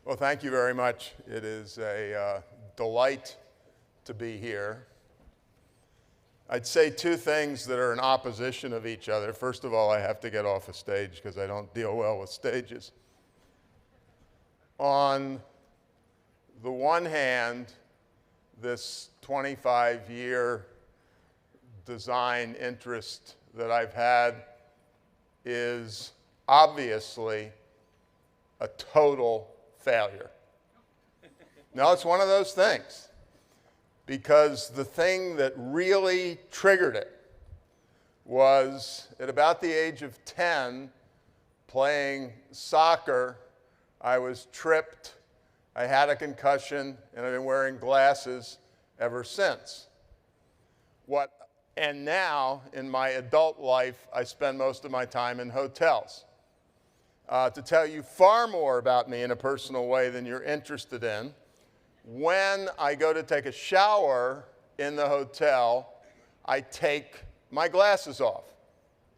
Well, thank you very much. It is a delight to be here. I'd say two things that are in opposition of each other. First of all, I have to get off a stage because I don't deal well with stages. On the one hand, this 25-year design interest that I've had is obviously a total failure. No, it's one of those things, because the thing that really triggered it was at about the age of 10, playing soccer, I was tripped, I had a concussion, and I've been wearing glasses ever since. And now, in my adult life, I spend most of my time in hotels. To tell you far more about me in a personal way than you're interested in, when I go to take a shower in the hotel, I take my glasses off.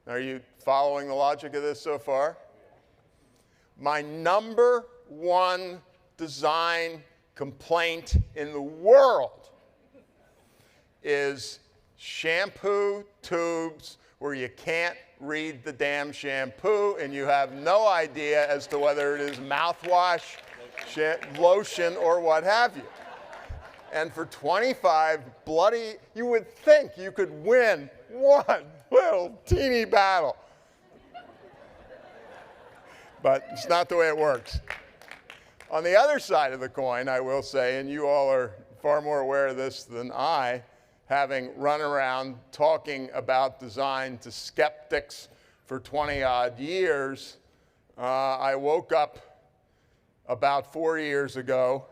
Are you following the logic of this so far? My number one design complaint in the world is shampoo tubes where you can't read the damn shampoo and you have no idea as to whether it is mouthwash, lotion, or what have you. And for 25 bloody, you would think you could win one little teeny battle. But it's not the way it works. On the other side of the coin, I will say, and you all are far more aware of this than I, having run around talking about design to skeptics for 20-odd years, I woke up about 4 years ago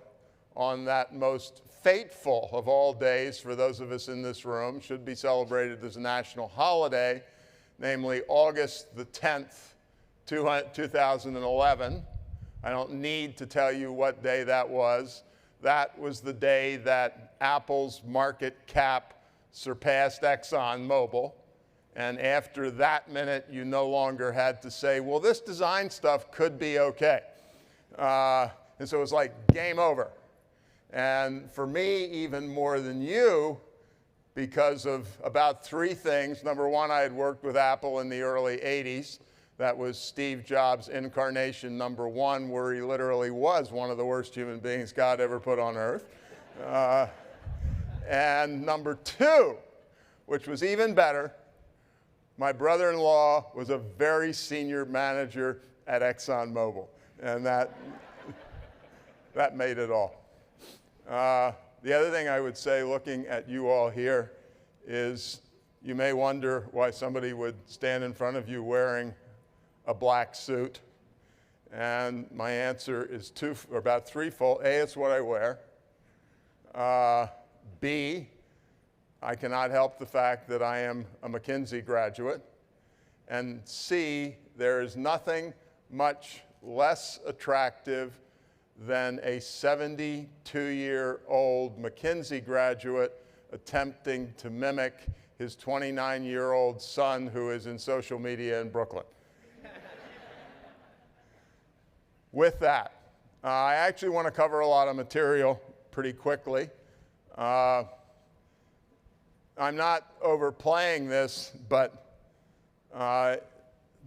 on that most fateful of all days for those of us in this room, should be celebrated as a national holiday, namely August the 10th, 2011. I don't need to tell you what day that was. That was the day that Apple's market cap surpassed ExxonMobil. And after that minute, you no longer had to say, well, this design stuff could be okay. And so it was like game over. And for me, even more than you, because of about three things. Number one, I had worked with Apple in the early 80s. That was Steve Jobs' incarnation number one, where he literally was one of the worst human beings God ever put on earth. And number two, which was even better, my brother-in-law was a very senior manager at ExxonMobil. And that made it all. The other thing I would say, looking at you all here, is you may wonder why somebody would stand in front of you wearing a black suit. And my answer is about threefold. A, it's what I wear. B, I cannot help the fact that I am a McKinsey graduate. And C, there is nothing much less attractive than a 72-year-old McKinsey graduate attempting to mimic his 29-year-old son who is in social media in Brooklyn. With that, I actually want to cover a lot of material pretty quickly. I'm not overplaying this, but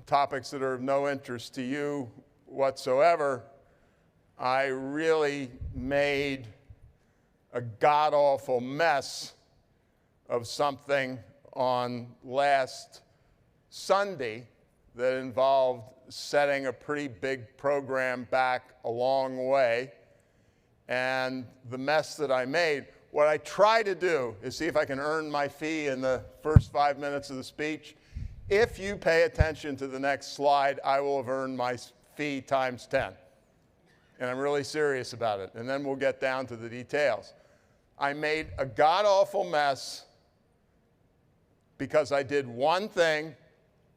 topics that are of no interest to you whatsoever, I really made a god-awful mess of something on last Sunday that involved setting a pretty big program back a long way. And the mess that I made, what I try to do is see if I can earn my fee in the first 5 minutes of the speech. If you pay attention to the next slide, I will have earned my fee times 10. And I'm really serious about it. And then we'll get down to the details. I made a god-awful mess because I did one thing.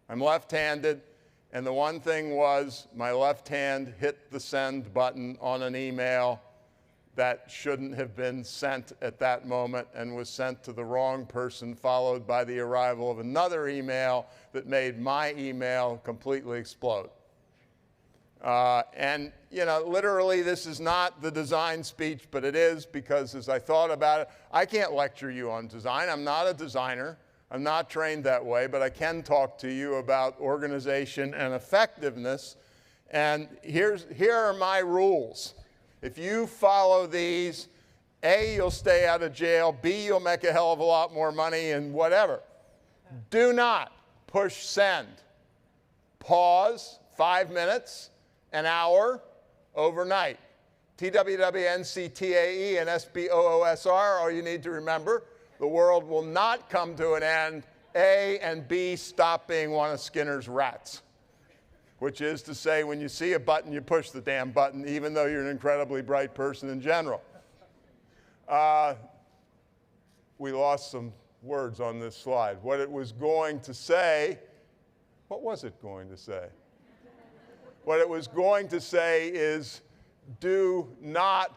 I'm left-handed. And the one thing was my left hand hit the send button on an email that shouldn't have been sent at that moment and was sent to the wrong person, followed by the arrival of another email that made my email completely explode. And, you know, literally this is not the design speech, but it is, because as I thought about it, I can't lecture you on design. I'm not a designer. I'm not trained that way, but I can talk to you about organization and effectiveness. And here are my rules. If you follow these, A, you'll stay out of jail, B, you'll make a hell of a lot more money, and whatever. Do not push send. Pause 5 minutes, an hour, overnight. TWWNCTAE and SBOOSR, all you need to remember. The world will not come to an end. A, and B, stop being one of Skinner's rats. Which is to say, when you see a button, you push the damn button, even though you're an incredibly bright person in general. We lost some words on this slide. What it was going to say, what was it going to say? What it was going to say is, do not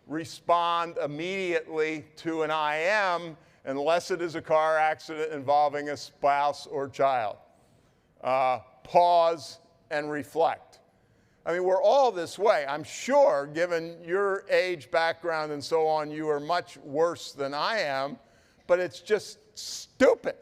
respond immediately to an IM unless it is a car accident involving a spouse or child. Pause and reflect. I mean, we're all this way. I'm sure, given your age, background, and so on, you are much worse than I am, but it's just stupid.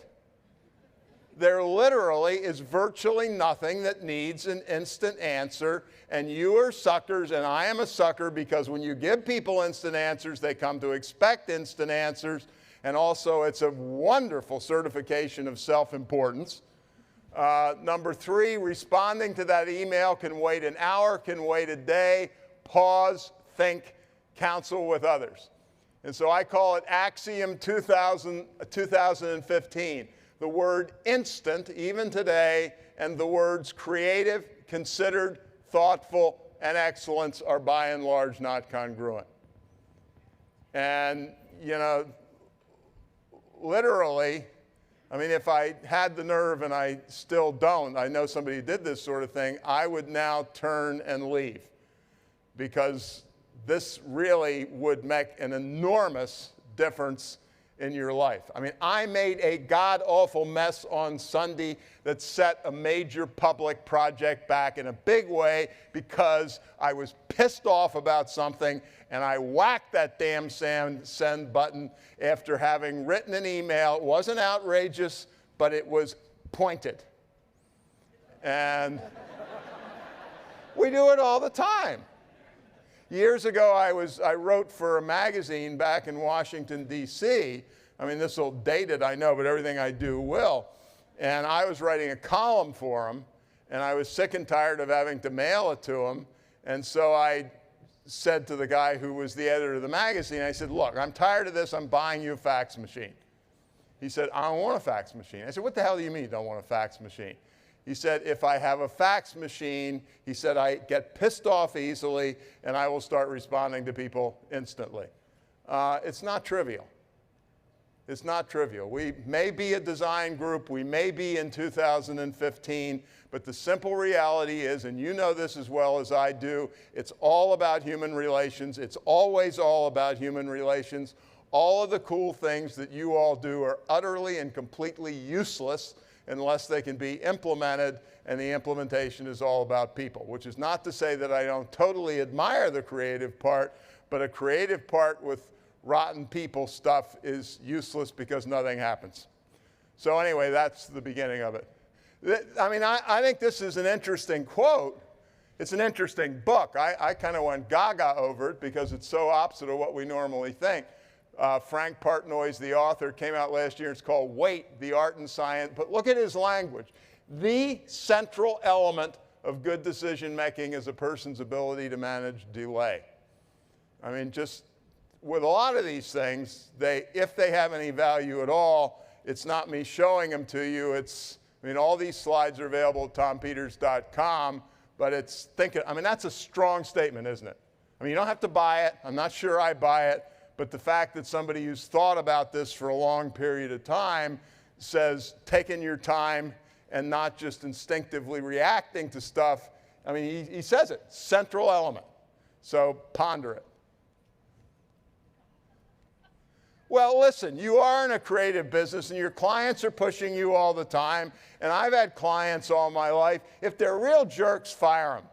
There literally is virtually nothing that needs an instant answer, and you are suckers, and I am a sucker, because when you give people instant answers, they come to expect instant answers, and also it's a wonderful certification of self-importance. Number 3, responding to that email can wait an hour, can wait a day. Pause, think, counsel with others. And so I call it Axiom 2015. The word instant, even today, and the words creative, considered, thoughtful, and excellence are by and large not congruent. And, you know, literally, I mean, if I had the nerve, and I still don't, I know somebody did this sort of thing, I would now turn and leave, because this really would make an enormous difference in your life. I mean, I made a god-awful mess on Sunday that set a major public project back in a big way, because I was pissed off about something, and I whacked that damn send button after having written an email. It wasn't outrageous, but it was pointed. And we do it all the time. Years ago, I wrote for a magazine back in Washington, D.C. I mean, this will date it, I know, but everything I do will. And I was writing a column for them, and I was sick and tired of having to mail it to them. And so I said to the guy who was the editor of the magazine, I said, look, I'm tired of this. I'm buying you a fax machine. He said, I don't want a fax machine. I said, what the hell do you mean you don't want a fax machine? He said, if I have a fax machine, he said, I get pissed off easily, and I will start responding to people instantly. It's not trivial. It's not trivial. We may be a design group, we may be in 2015, but the simple reality is, and you know this as well as I do, it's all about human relations. It's always all about human relations. All of the cool things that you all do are utterly and completely useless unless they can be implemented, and the implementation is all about people, which is not to say that I don't totally admire the creative part, but a creative part with rotten people stuff is useless because nothing happens. So anyway, that's the beginning of it. I mean, I think this is an interesting quote. It's an interesting book. I kind of went gaga over it because it's so opposite of what we normally think. Frank Partnoy's the author, came out last year. It's called Wait, the Art and Science. But look at his language. The central element of good decision making is a person's ability to manage delay. I mean, just with a lot of these things, if they have any value at all, it's not me showing them to you. I mean, all these slides are available at TomPeters.com, but it's thinking, I mean, that's a strong statement, isn't it? I mean, you don't have to buy it. I'm not sure I buy it. But the fact that somebody who's thought about this for a long period of time says taking your time and not just instinctively reacting to stuff, I mean, he says it, central element. So ponder it. Well, listen, you are in a creative business and your clients are pushing you all the time. And I've had clients all my life. If they're real jerks, fire them.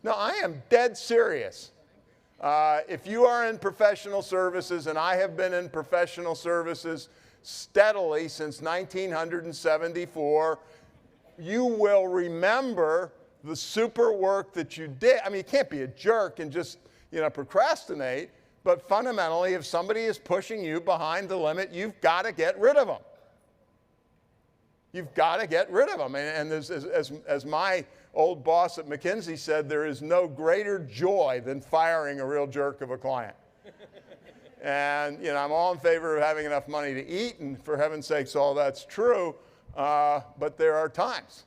No, I am dead serious. If you are in professional services, and I have been in professional services steadily since 1974, you will remember the super work that you did. I mean, you can't be a jerk and just, procrastinate, but fundamentally, if somebody is pushing you behind the limit, you've got to get rid of them. You've got to get rid of them. And as my old boss at McKinsey said, there is no greater joy than firing a real jerk of a client. And I'm all in favor of having enough money to eat, and for heaven's sakes, all that's true. But there are times.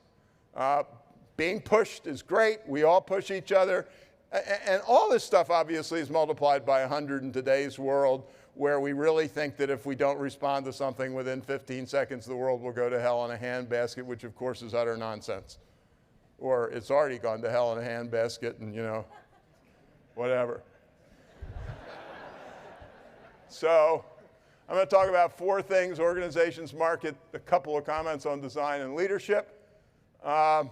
Being pushed is great. We all push each other. And all this stuff obviously is multiplied by 100 in today's world, where we really think that if we don't respond to something within 15 seconds, the world will go to hell in a handbasket, which of course is utter nonsense. Or it's already gone to hell in a handbasket and, whatever. So I'm going to talk about 4 things: organizations, market, a couple of comments on design and leadership. I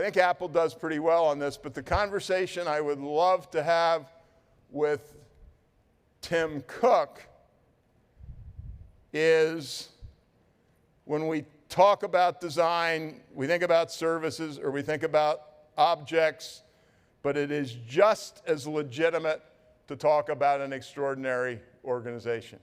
think Apple does pretty well on this, but the conversation I would love to have with Tim Cook is, when we talk about design, we think about services or we think about objects, but it is just as legitimate to talk about an extraordinary organization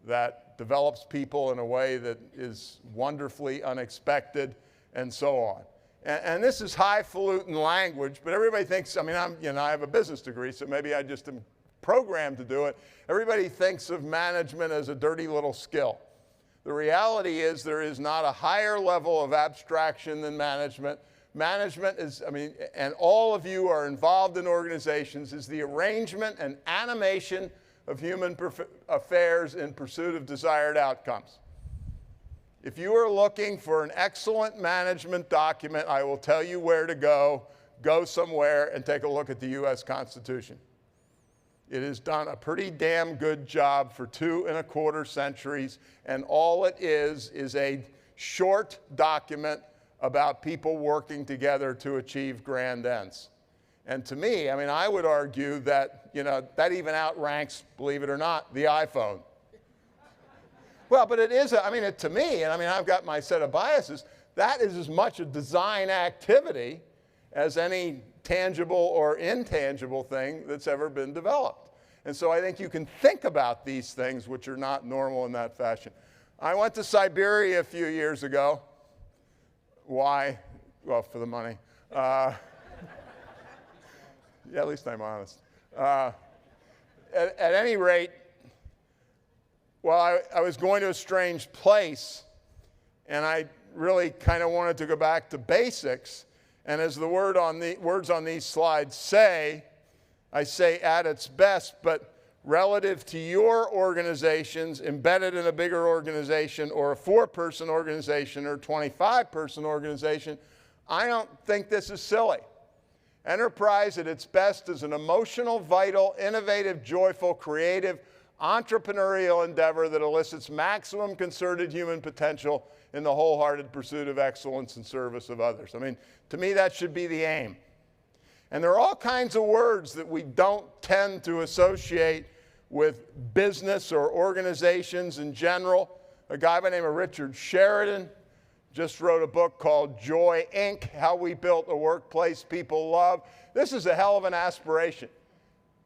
that develops people in a way that is wonderfully unexpected and so on. And this is highfalutin language, but everybody thinks, I have a business degree, so maybe I just am programmed to do it. Everybody thinks of management as a dirty little skill. The reality is there is not a higher level of abstraction than management. Management is, and all of you are involved in organizations, is the arrangement and animation of human affairs in pursuit of desired outcomes. If you are looking for an excellent management document, I will tell you where to go. Go somewhere and take a look at the U.S. Constitution. It has done a pretty damn good job for 2¼ centuries, and all it is a short document about people working together to achieve grand ends. And to me, I would argue that, that even outranks, believe it or not, the iPhone. Well, but it is, to me, and I've got my set of biases, that is as much a design activity as any tangible or intangible thing that's ever been developed. And so I think you can think about these things which are not normal in that fashion. I went to Siberia a few years ago. Why? Well, for the money. Yeah, at least I'm honest. At any rate, well, I was going to a strange place, and I really kind of wanted to go back to basics. And as the words on these slides say, I say at its best, but relative to your organizations embedded in a bigger organization or a 4-person organization or 25-person organization, I don't think this is silly. Enterprise at its best is an emotional, vital, innovative, joyful, creative, entrepreneurial endeavor that elicits maximum concerted human potential in the wholehearted pursuit of excellence and service of others. To me, that should be the aim. And there are all kinds of words that we don't tend to associate with business or organizations in general. A guy by the name of Richard Sheridan just wrote a book called Joy, Inc., How We Built a Workplace People Love. This is a hell of an aspiration.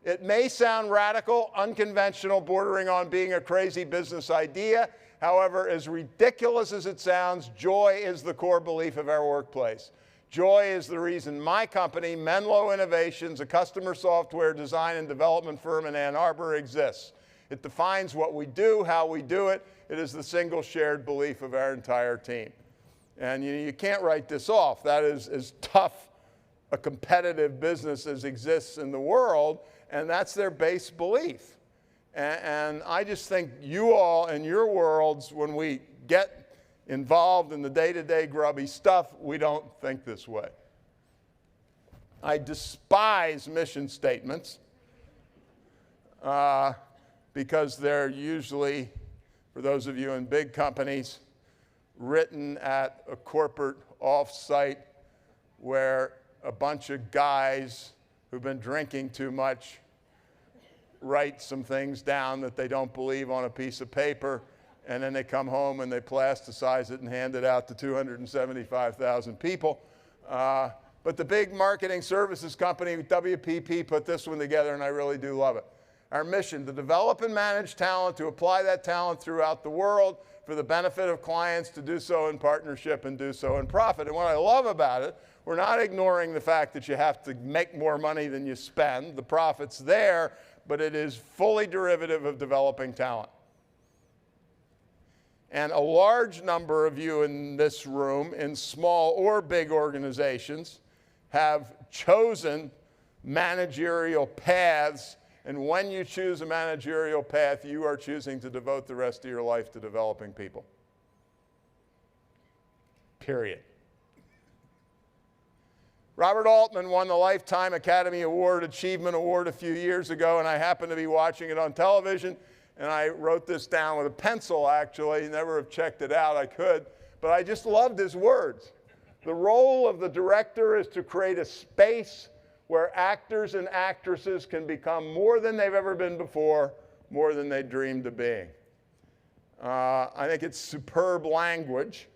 It may sound radical, unconventional, bordering on being a crazy business idea. However, as ridiculous as it sounds, joy is the core belief of our workplace. Joy is the reason my company, Menlo Innovations, a customer software design and development firm in Ann Arbor, exists. It defines what we do, how we do it. It is the single shared belief of our entire team. And you can't write this off. That is as tough a competitive business as exists in the world, and that's their base belief. And I just think you all and your worlds, when we get involved in the day-to-day grubby stuff, we don't think this way. I despise mission statements because they're usually, for those of you in big companies, written at a corporate off-site where a bunch of guys who've been drinking too much write some things down that they don't believe on a piece of paper, and then they come home and they plasticize it and hand it out to 275,000 people. But the big marketing services company, WPP, put this one together, and I really do love it. Our mission: to develop and manage talent, to apply that talent throughout the world for the benefit of clients, to do so in partnership and do so in profit. And what I love about it, we're not ignoring the fact that you have to make more money than you spend. The profit's there, but it is fully derivative of developing talent. And a large number of you in this room, in small or big organizations, have chosen managerial paths. And when you choose a managerial path, you are choosing to devote the rest of your life to developing people. Period. Robert Altman won the Lifetime Academy Award, Achievement Award a few years ago, and I happened to be watching it on television, and I wrote this down with a pencil, actually. Never have checked it out. I could. But I just loved his words. The role of the director is to create a space where actors and actresses can become more than they've ever been before, more than they dreamed of being. I think it's superb language,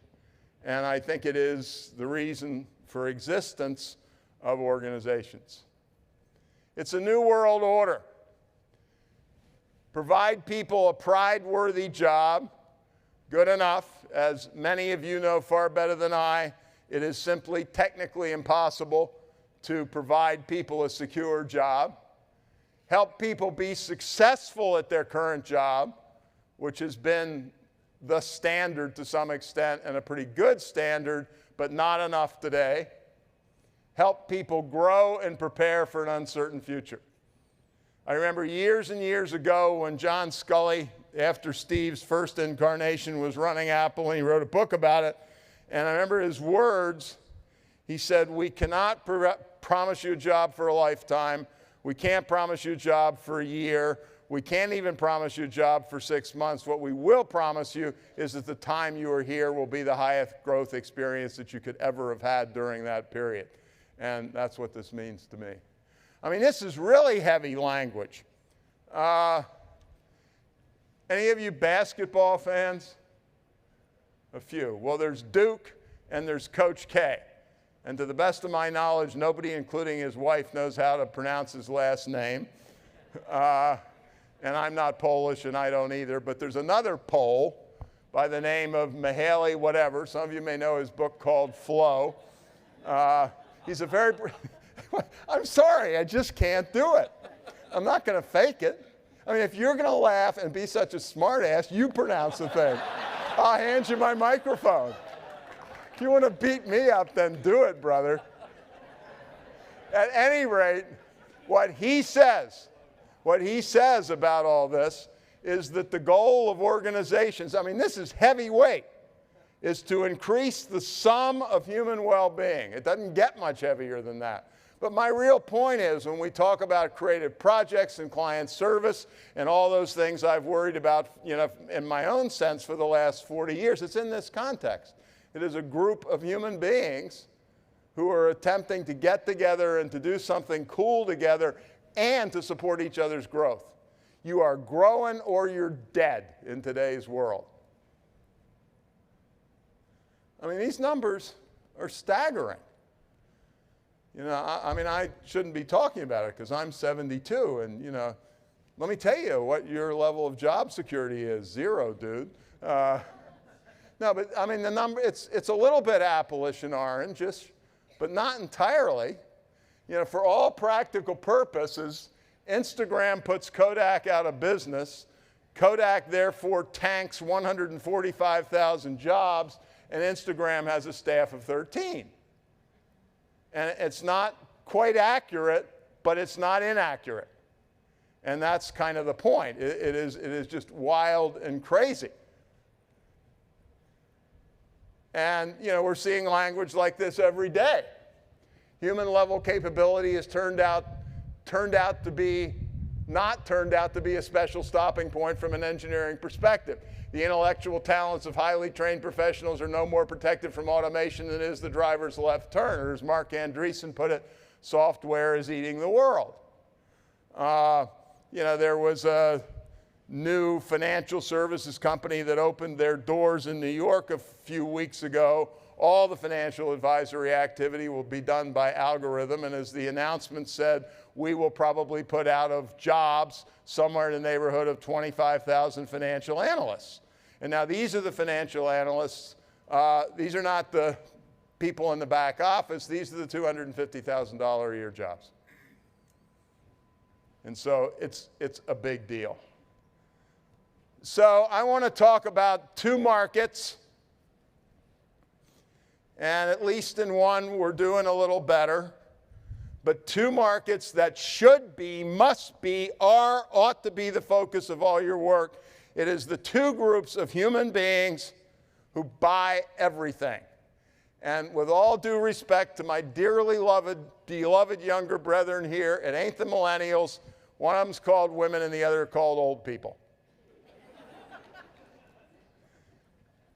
and I think it is the reason for existence of organizations. It's a new world order. Provide people a pride-worthy job, good enough. As many of you know far better than I, it is simply technically impossible to provide people a secure job. Help people be successful at their current job, which has been the standard to some extent, and a pretty good standard, but not enough today. Help people grow and prepare for an uncertain future. I remember years and years ago when John Scully, after Steve's first incarnation, was running Apple, and he wrote a book about it. And I remember his words. He said, "We cannot promise you a job for a lifetime. We can't promise you a job for a year. We can't even promise you a job for 6 months. What we will promise you is that the time you are here will be the highest growth experience that you could ever have had during that period." And that's what this means to me. I mean, this is really heavy language. Any of you basketball fans? A few. Well, there's Duke and there's Coach K. And to the best of my knowledge, nobody, including his wife, knows how to pronounce his last name. And I'm not Polish, and I don't either. But there's another Pole by the name of Mihaly whatever. Some of you may know his book called Flow. He's a very... I'm sorry, I just can't do it. I'm not going to fake it. I mean, if you're going to laugh and be such a smart ass, you pronounce the thing. I'll hand you my microphone. If you want to beat me up, then do it, brother. At any rate, what he says about all this is that the goal of organizations, I mean, this is heavyweight, is to increase the sum of human well-being. It doesn't get much heavier than that. But my real point is, when we talk about creative projects and client service and all those things I've worried about, you know, in my own sense for the last 40 years, it's in this context. It is a group of human beings who are attempting to get together and to do something cool together and to support each other's growth. You are growing or you're dead in today's world. I mean, these numbers are staggering. You know, I mean, I shouldn't be talking about it because I'm 72, and, you know, let me tell you what your level of job security is. 0, dude. No, but, I mean, the number, it's a little bit apples and oranges, but not entirely. You know, for all practical purposes, Instagram puts Kodak out of business. Kodak, therefore, tanks 145,000 jobs, and Instagram has a staff of 13. And it's not quite accurate, but it's not inaccurate. And that's kind of the point. It is just wild and crazy. And, you know, we're seeing language like this every day. Human level capability has turned out to be not turned out to be a special stopping point from an engineering perspective. The intellectual talents of highly trained professionals are no more protected from automation than is the driver's left turn. Or as Mark Andreessen put it, software is eating the world. There was a new financial services company that opened their doors in New York a few weeks ago. All the financial advisory activity will be done by algorithm, and as the announcement said, we will probably put out of jobs somewhere in the neighborhood of 25,000 financial analysts. And now these are the financial analysts. These are not the people in the back office. These are the $250,000 a year jobs. And so it's a big deal. So I want to talk about two markets. And at least in one, we're doing a little better. But two markets that should be, must be, are, ought to be the focus of all your work. It is the two groups of human beings who buy everything. And with all due respect to my dearly beloved younger brethren here, it ain't the millennials. One of them's called women and the other called old people.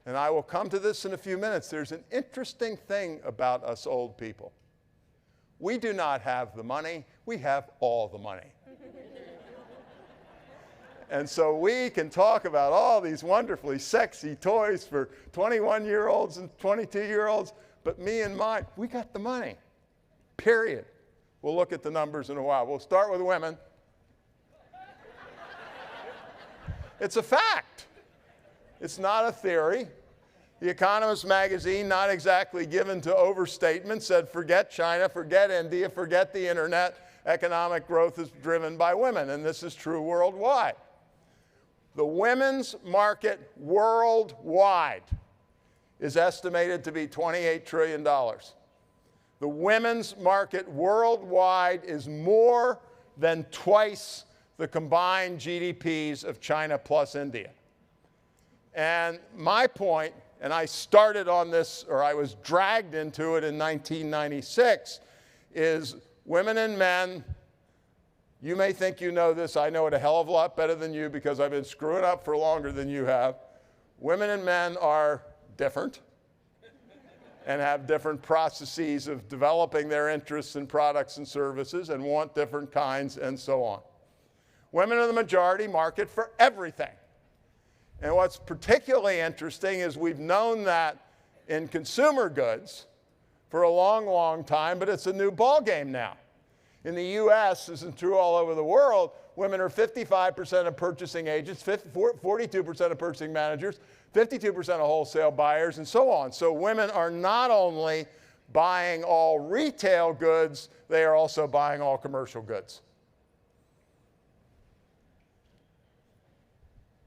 And I will come to this in a few minutes. There's an interesting thing about us old people. We do not have the money. We have all the money. And so we can talk about all these wonderfully sexy toys for 21-year-olds and 22-year-olds, but me and mine, we got the money, period. We'll look at the numbers in a while. We'll start with women. It's a fact. It's not a theory. The Economist magazine, not exactly given to overstatement, said forget China, forget India, forget the internet. Economic growth is driven by women, and this is true worldwide. The women's market worldwide is estimated to be $28 trillion. The women's market worldwide is more than twice the combined GDPs of China plus India. And my point, and I started on this, or I was dragged into it in 1996, is women and men, you may think you know this, I know it a hell of a lot better than you because I've been screwing up for longer than you have. Women and men are different and have different processes of developing their interests in products and services and want different kinds and so on. Women are the majority market for everything. And what's particularly interesting is we've known that in consumer goods for a long, long time, but it's a new ballgame now. In the US, this is true all over the world, women are 55% of purchasing agents, 42% of purchasing managers, 52% of wholesale buyers, and so on. So women are not only buying all retail goods, they are also buying all commercial goods.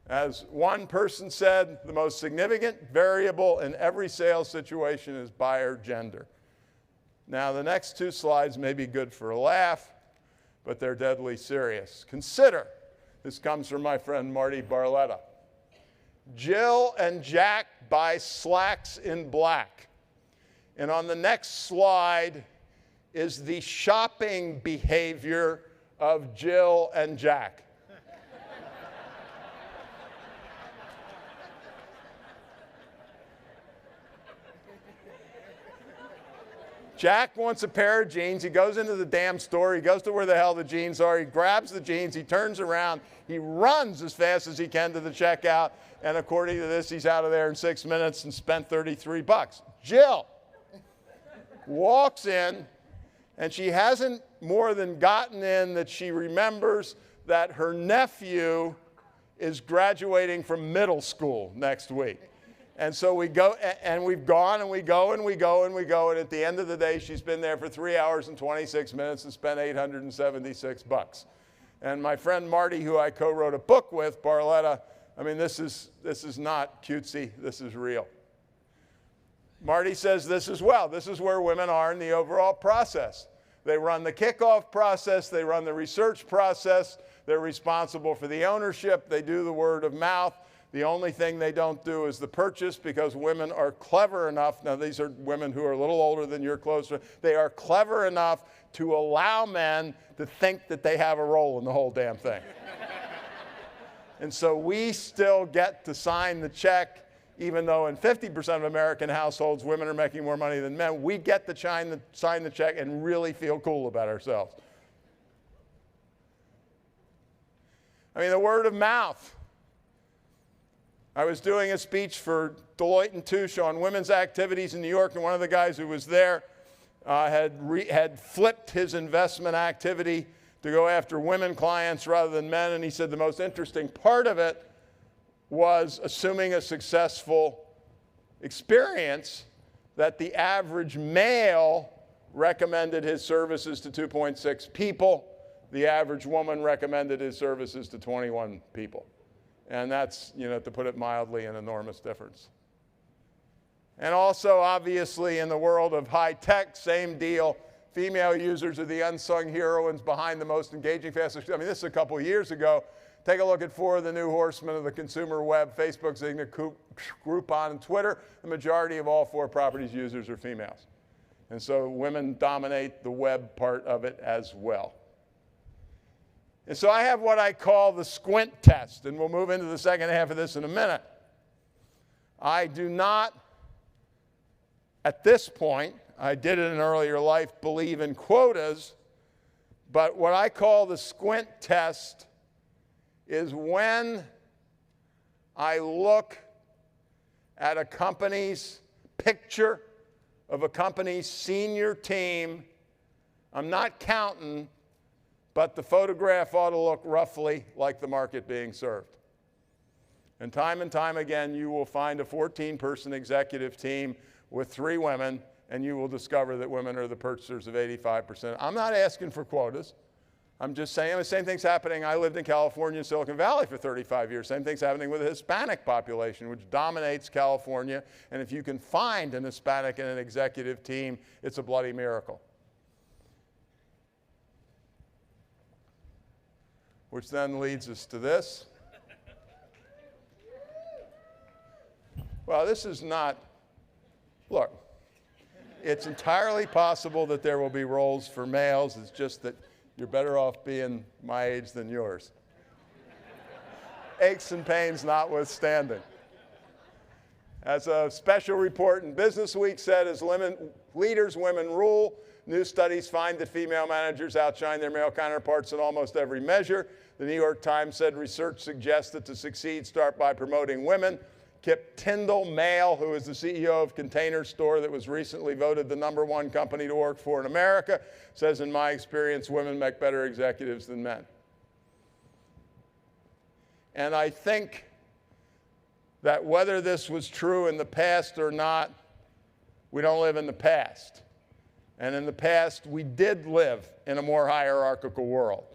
As one person said, the most significant variable in every sales situation is buyer gender. Now, the next two slides may be good for a laugh, but they're deadly serious. Consider, this comes from my friend Marty Barletta. Jill and Jack buy slacks in black. And on the next slide is the shopping behavior of Jill and Jack. Jack wants a pair of jeans. He goes into the damn store. He goes to where the hell the jeans are. He grabs the jeans. He turns around. He runs as fast as he can to the checkout. And according to this, he's out of there in 6 minutes and spent 33 bucks. Jill walks in, and she hasn't more than gotten in that she remembers that her nephew is graduating from middle school next week. And so we go, and we've gone, and we go, and we go, and we go, and at the end of the day, she's been there for 3 hours and 26 minutes and spent 876 bucks. And my friend Marty, who I co-wrote a book with, Barletta, I mean, this is not cutesy, this is real. Marty says this as well. This is where women are in the overall process. They run the kickoff process, they run the research process, they're responsible for the ownership, they do the word of mouth, The only thing they don't do is the purchase, because women are clever enough. Now, these are women who are a little older than you're closer. They are clever enough to allow men to think that they have a role in the whole damn thing. And so we still get to sign the check, even though in 50% of American households, women are making more money than men. We get to sign the check and really feel cool about ourselves. I mean, the word of mouth. I was doing a speech for Deloitte & Touche on women's activities in New York, and one of the guys who was there had flipped his investment activity to go after women clients rather than men, and he said the most interesting part of it was assuming a successful experience that the average male recommended his services to 2.6 people. The average woman recommended his services to 21 people. And that's, to put it mildly, an enormous difference. And also, obviously, in the world of high tech, same deal. Female users are the unsung heroines behind the most engaging, fastest. I mean, this is a couple of years ago. Take a look at 4 of the new horsemen of the consumer web: Facebook, Zynga, Groupon, and Twitter. The majority of all 4 properties users are females. And so women dominate the web part of it as well. And so I have what I call the squint test, and we'll move into the second half of this in a minute. I do not, at this point, I did it in an earlier life, believe in quotas, but what I call the squint test is when I look at a company's picture of a company's senior team. I'm not counting, but the photograph ought to look roughly like the market being served. And time again, you will find a 14-person executive team with 3 women, and you will discover that women are the purchasers of 85%. I'm not asking for quotas. I'm just saying the same thing's happening. I lived in California and Silicon Valley for 35 years. Same thing's happening with the Hispanic population, which dominates California. And if you can find an Hispanic in an executive team, it's a bloody miracle. Which then leads us to this. Well, this is not, look, it's entirely possible that there will be roles for males. It's just that you're better off being my age than yours. Aches and pains notwithstanding. As a special report in Business Week said, as leaders, women rule. New studies find that female managers outshine their male counterparts in almost every measure. The New York Times said research suggests that to succeed, start by promoting women. Kip Tyndall, male, who is the CEO of Container Store that was recently voted the #1 company to work for in America, says, in my experience, women make better executives than men. And I think that whether this was true in the past or not, we don't live in the past. And in the past, we did live in a more hierarchical world.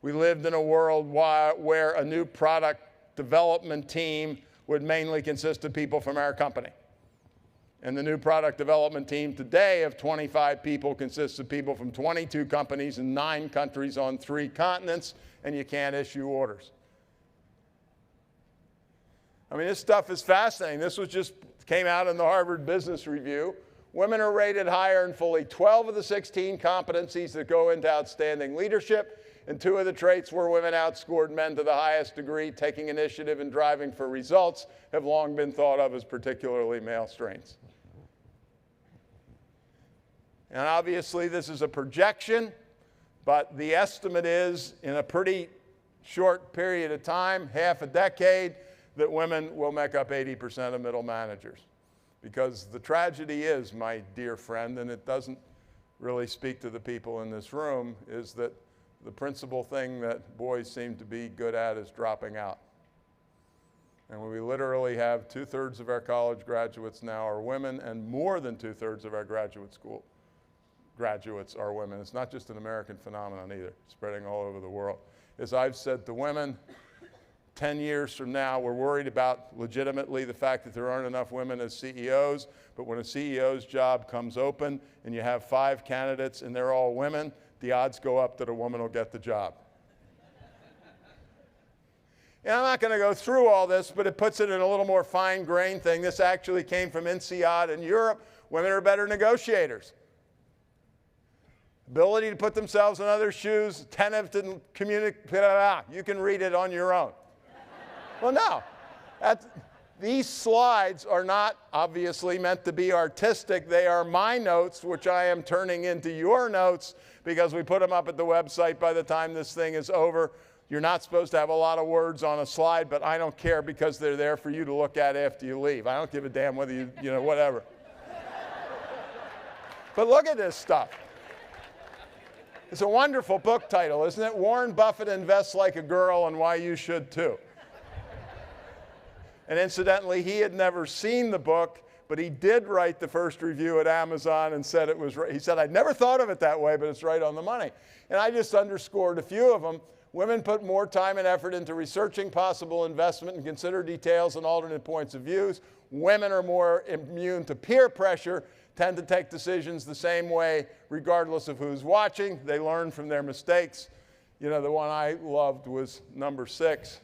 We lived in a world where a new product development team would mainly consist of people from our company. And the new product development team today of 25 people consists of people from 22 companies in 9 countries on 3 continents, and you can't issue orders. I mean, this stuff is fascinating. This came out in the Harvard Business Review. Women are rated higher in fully 12 of the 16 competencies that go into outstanding leadership, and 2 of the traits where women outscored men to the highest degree, taking initiative and driving for results, have long been thought of as particularly male strengths. And obviously this is a projection, but the estimate is in a pretty short period of time, half a decade, that women will make up 80% of middle managers. Because the tragedy is, my dear friend, and it doesn't really speak to the people in this room, is that the principal thing that boys seem to be good at is dropping out. And we literally have 2/3 of our college graduates now are women, and more than 2/3 of our graduate school graduates are women. It's not just an American phenomenon either, it's spreading all over the world. As I've said to women, 10 years from now, we're worried about legitimately the fact that there aren't enough women as CEOs, but when a CEO's job comes open and you have 5 candidates and they're all women, the odds go up that a woman will get the job. And I'm not going to go through all this, but it puts it in a little more fine-grained thing. This actually came from INSEAD in Europe. Women are better negotiators. Ability to put themselves in others' shoes, attentive to communicate. You can read it on your own. Well, no. These slides are not obviously meant to be artistic. They are my notes, which I am turning into your notes because we put them up at the website by the time this thing is over. You're not supposed to have a lot of words on a slide, but I don't care because they're there for you to look at after you leave. I don't give a damn whether you know, whatever. But look at this stuff. It's a wonderful book title, isn't it? Warren Buffett Invests Like a Girl and Why You Should Too. And incidentally, he had never seen the book, but he did write the first review at Amazon and said it was right. He said, I'd never thought of it that way, but it's right on the money. And I just underscored a few of them. Women put more time and effort into researching possible investment and consider details and alternate points of views. Women are more immune to peer pressure, tend to take decisions the same way regardless of who's watching. They learn from their mistakes. You know, the one I loved was number 6.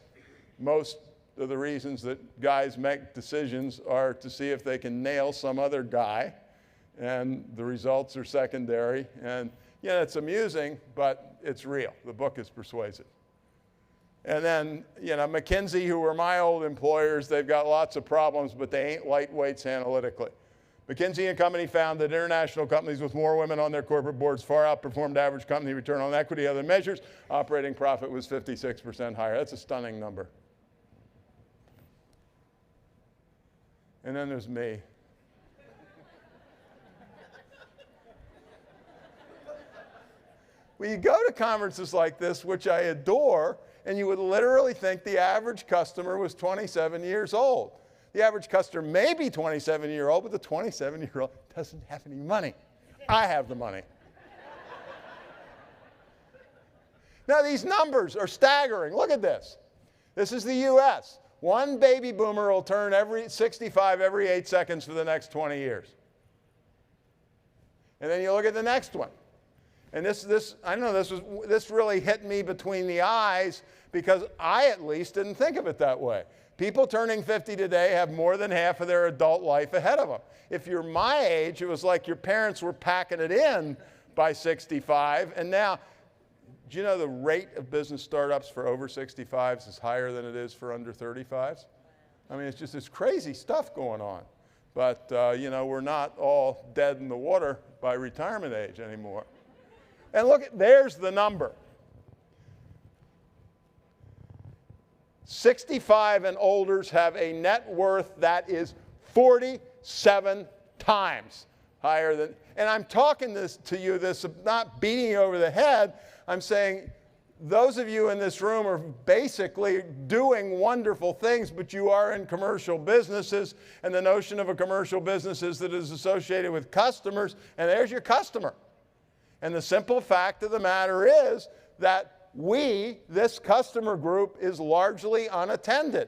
Most of the reasons that guys make decisions are to see if they can nail some other guy, and the results are secondary. And yeah, it's amusing, but it's real. The book is persuasive. And then, you know, McKinsey, who were my old employers, they've got lots of problems, but they ain't lightweights analytically. McKinsey and Company found that international companies with more women on their corporate boards far outperformed average company return on equity. Other measures, operating profit was 56% higher. That's a stunning number. And then there's me. Well, you go to conferences like this, which I adore, and you would literally think the average customer was 27 years old. The average customer may be 27-year-old, but the 27-year-old doesn't have any money. I have the money. Now, these numbers are staggering. Look at this. This is the U.S. One baby boomer will turn 65 every 8 seconds for the next 20 years. And then you look at the next one. And I know this really hit me between the eyes because I at least didn't think of it that way. People turning 50 today have more than half of their adult life ahead of them. If you're my age, it was like your parents were packing it in by 65. And now, do you know the rate of business startups for over 65s is higher than it is for under 35s? I mean, it's crazy stuff going on. But, you know, we're not all dead in the water by retirement age anymore. And look, there's the number. 65 and olders have a net worth that is 47 times higher than, and I'm talking this to you, this not beating you over the head. I'm saying those of you in this room are basically doing wonderful things, but you are in commercial businesses, and the notion of a commercial business is that it is associated with customers, and there's your customer. And the simple fact of the matter is that this customer group, is largely unattended.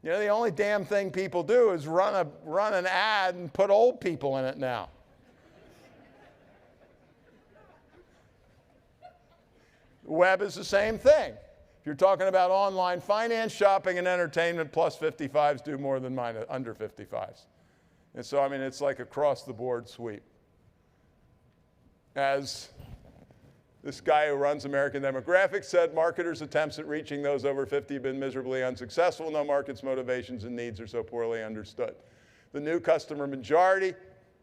You know, the only damn thing people do is run an ad and put old people in it now. The web is the same thing. If you're talking about online finance, shopping, and entertainment, plus 55s do more than mine under 55s. And so, I mean, it's like across the board sweep. As this guy who runs American Demographic said, marketers' attempts at reaching those over 50 have been miserably unsuccessful. No market's motivations and needs are so poorly understood. The new customer majority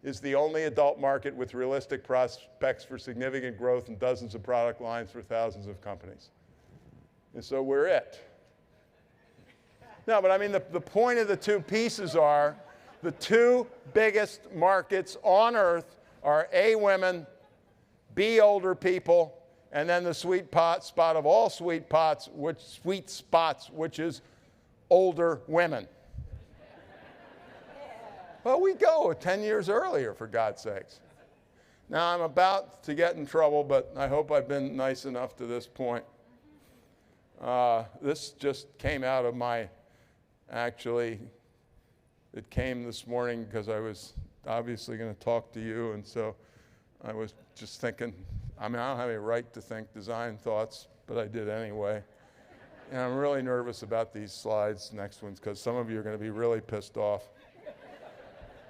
is the only adult market with realistic prospects for significant growth and dozens of product lines for thousands of companies. And so we're it. No, but I mean, the point of the two pieces are the two biggest markets on earth are A, women, B, older people, and then the sweet spot of all sweet spots, which is older women. Well, we go 10 years earlier, for God's sakes. Now, I'm about to get in trouble, but I hope I've been nice enough to this point. This just came out of it came this morning because I was obviously going to talk to you, and so I was just thinking, I mean, I don't have any right to think design thoughts, but I did anyway. And I'm really nervous about these slides, next ones, because some of you are going to be really pissed off.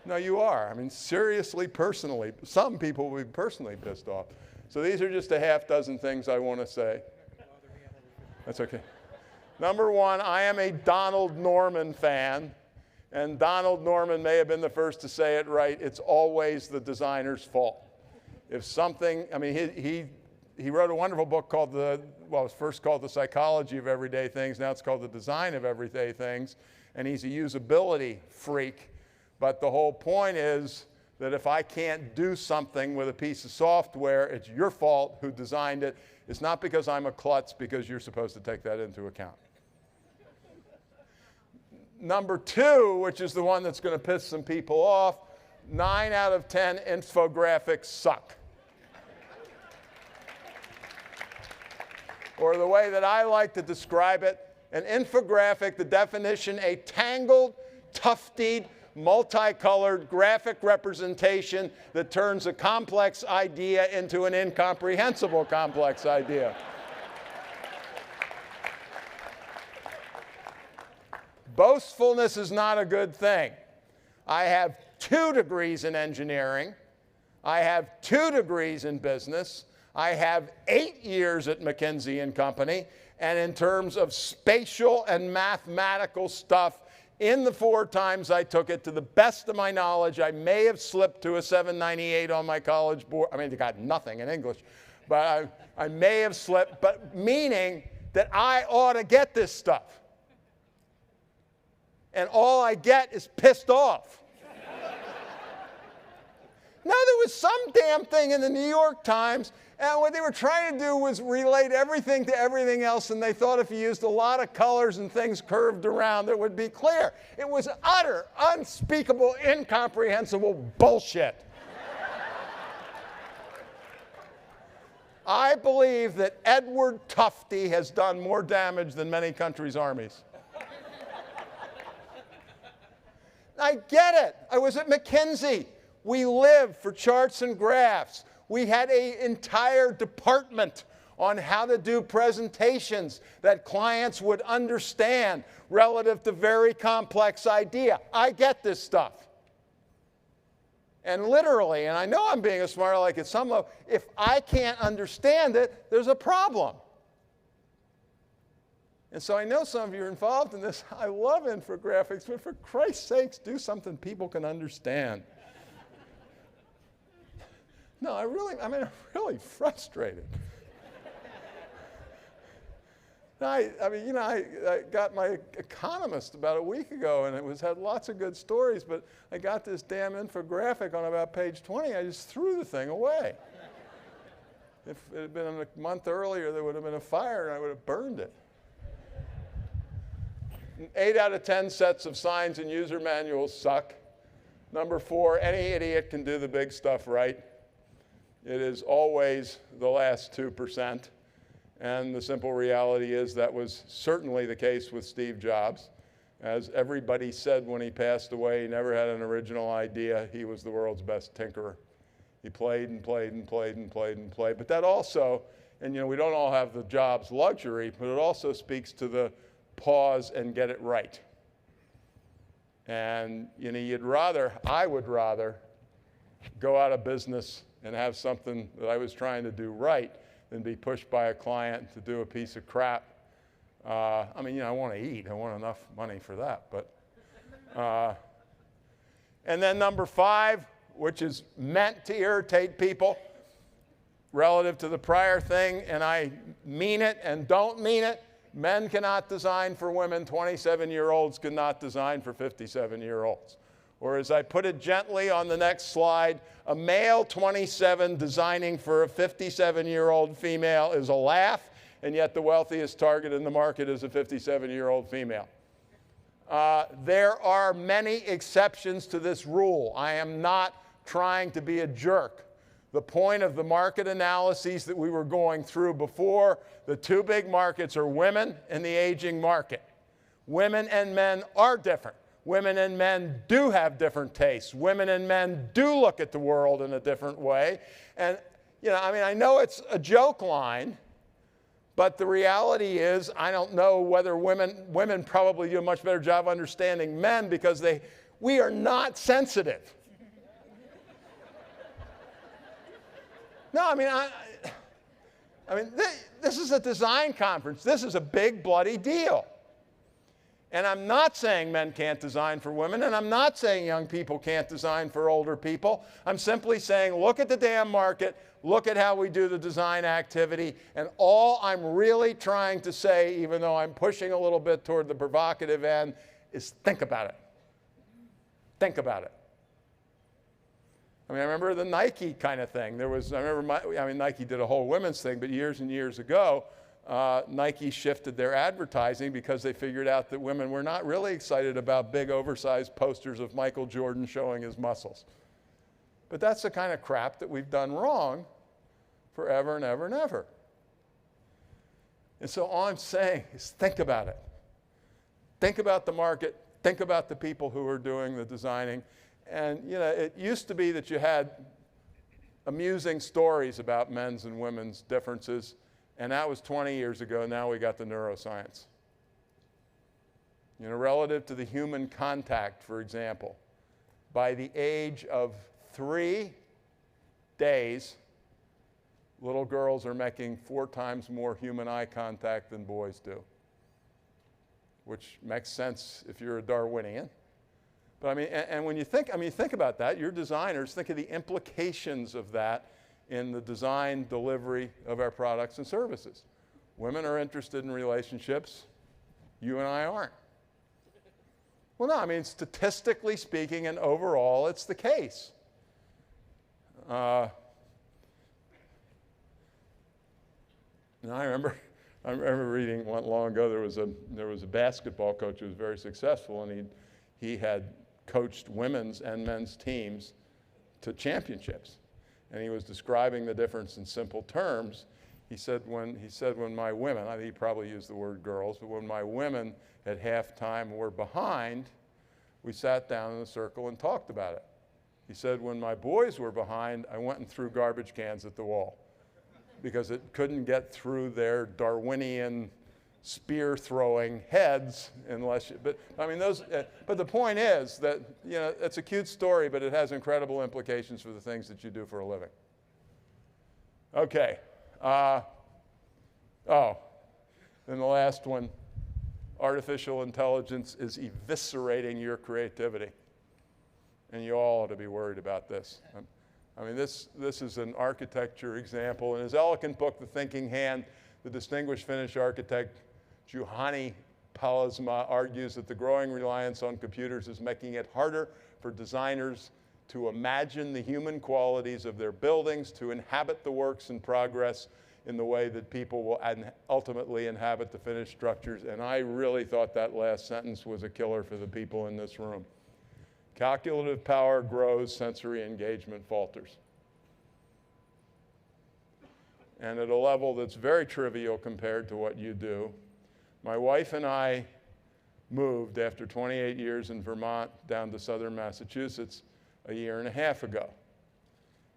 No, you are. I mean, seriously, personally. Some people will be personally pissed off. So these are just a half dozen things I want to say. That's okay. Number one, I am a Donald Norman fan. And Donald Norman may have been the first to say it right. It's always the designer's fault. If something, I mean, he wrote a wonderful book called it was first called The Psychology of Everyday Things. Now it's called The Design of Everyday Things. And he's a usability freak. But the whole point is that if I can't do something with a piece of software, it's your fault who designed it. It's not because I'm a klutz, because you're supposed to take that into account. Number two, which is the one that's going to piss some people off, 9 out of 10 infographics suck. Or the way that I like to describe it, an infographic, the definition, a tangled, tufted, multicolored graphic representation that turns a complex idea into an incomprehensible complex idea. Boastfulness is not a good thing. I have 2 degrees in engineering. I have 2 degrees in business. I have 8 years at McKinsey & Company. And in terms of spatial and mathematical stuff, in the 4 times I took it, to the best of my knowledge, I may have slipped to a 798 on my college board. I mean, I got nothing in English. But I may have slipped, but meaning that I ought to get this stuff. And all I get is pissed off. Now, there was some damn thing in the New York Times, and what they were trying to do was relate everything to everything else, and they thought if you used a lot of colors and things curved around, it would be clear. It was utter, unspeakable, incomprehensible bullshit. I believe that Edward Tufte has done more damage than many countries' armies. I get it. I was at McKinsey. We lived for charts and graphs. We had an entire department on how to do presentations that clients would understand relative to very complex idea. I get this stuff. And literally, and I know I'm being a smart aleck at some level, if I can't understand it, there's a problem. And so I know some of you are involved in this. I love infographics, but for Christ's sakes, do something people can understand. No, I'm really frustrated. I got my Economist about a week ago, and it had lots of good stories, but I got this damn infographic on about page 20. I just threw the thing away. If it had been a month earlier, there would have been a fire, and I would have burned it. 8 out of 10 sets of signs and user manuals suck. Number 4, any idiot can do the big stuff right. It is always the last 2%. And the simple reality is that was certainly the case with Steve Jobs. As everybody said when he passed away, he never had an original idea. He was the world's best tinkerer. He played and played and played and played and played. But that also, and we don't all have the Jobs luxury, but it also speaks to the pause and get it right. And I would rather go out of business and have something that I was trying to do right than be pushed by a client to do a piece of crap. I want to eat. I want enough money for that. But and then number 5, which is meant to irritate people relative to the prior thing, and I mean it and don't mean it. Men cannot design for women. 27-year-olds cannot design for 57-year-olds. Or as I put it gently on the next slide, a male 27 designing for a 57-year-old female is a laugh, and yet the wealthiest target in the market is a 57-year-old female. There are many exceptions to this rule. I am not trying to be a jerk. The point of the market analyses that we were going through before, the 2 big markets are women and the aging market. Women and men are different. Women and men do have different tastes. Women and men do look at the world in a different way. And, I know it's a joke line, But the reality is, I don't know whether women probably do a much better job understanding men because we are not sensitive. No, I mean, this is a design conference. This is a big bloody deal. And I'm not saying men can't design for women, and I'm not saying young people can't design for older people. I'm simply saying, look at the damn market, look at how we do the design activity, and all I'm really trying to say, even though I'm pushing a little bit toward the provocative end, is think about it. Think about it. I mean, I remember the Nike kind of thing. Nike did a whole women's thing, but years and years ago, Nike shifted their advertising because they figured out that women were not really excited about big, oversized posters of Michael Jordan showing his muscles. But that's the kind of crap that we've done wrong forever and ever and ever. And so all I'm saying is think about it. Think about the market. Think about the people who are doing the designing. And, you know, it used to be that you had amusing stories about men's and women's differences. And that was 20 years ago. Now we got the neuroscience. You know, relative to the human contact, for example, by the age of 3 days, little girls are making 4 times more human eye contact than boys do, which makes sense if you're a Darwinian. But I mean, and when you think about that, your designers, think of the implications of that in the design delivery of our products and services. Women are interested in relationships. You and I aren't. Well, no, I mean, statistically speaking and overall, it's the case. I remember reading long ago, there was a basketball coach who was very successful, and he had coached women's and men's teams to championships. And he was describing the difference in simple terms. He said when my women, I think he probably used the word girls, but when my women at halftime were behind, we sat down in a circle and talked about it. He said when my boys were behind, I went and threw garbage cans at the wall because it couldn't get through their Darwinian spear throwing heads unless you, but I mean but the point is that, you know, it's a cute story, but it has incredible implications for the things that you do for a living. Okay. Then the last one, artificial intelligence is eviscerating your creativity. And you all ought to be worried about this. I mean, this is an architecture example. In his elegant book, The Thinking Hand, the distinguished Finnish architect Juhani Pallasmaa argues that the growing reliance on computers is making it harder for designers to imagine the human qualities of their buildings, to inhabit the works in progress in the way that people will ultimately inhabit the finished structures. And I really thought that last sentence was a killer for the people in this room. Calculative power grows, sensory engagement falters. And at a level that's very trivial compared to what you do, my wife and I moved after 28 years in Vermont down to southern Massachusetts a year and a half ago.